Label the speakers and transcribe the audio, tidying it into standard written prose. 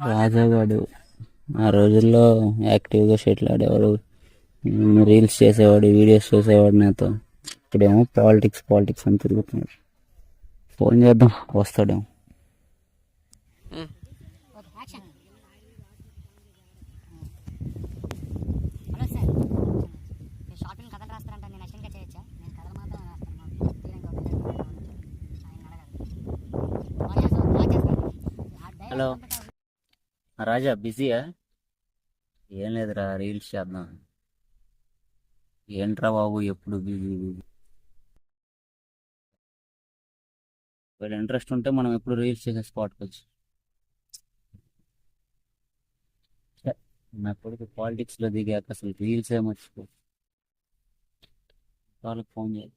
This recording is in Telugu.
Speaker 1: రాజాగాడు ఆ రోజుల్లో యాక్టివ్గా షటిల్ ఆడేవాడు, రీల్స్ చేసేవాడు, వీడియోస్ చేసేవాడు నాతో. ఇప్పుడేమో పాలిటిక్స్ పాలిటిక్స్ అని తిరుగుతున్నాడు. ఫోన్ చేద్దాం, వస్తాడేమో.
Speaker 2: హలో సార్, మీరు షార్ట్ ఫిల్మ్ కథలు రాస్తారంట, నేను అసిస్టెంట్గా చేయొచ్చా? నేను కథలు మాత్రం రాస్తాను, మాకు
Speaker 1: హలో రాజా, బిజీయా? ఏం లేదురా, రీల్స్ చేద్దాం. ఏంట్రా బాబు ఎప్పుడు బిజీ బిజీ. ఒకవేళ ఇంట్రెస్ట్ ఉంటే మనం ఎప్పుడు రీల్స్ చేసే స్పాట్కి వచ్చి. నా కొడుకు పాలిటిక్స్లో దిగాక అసలు రీల్స్ ఏమర్చిపో. వాళ్ళకి ఫోన్ చేయాలి.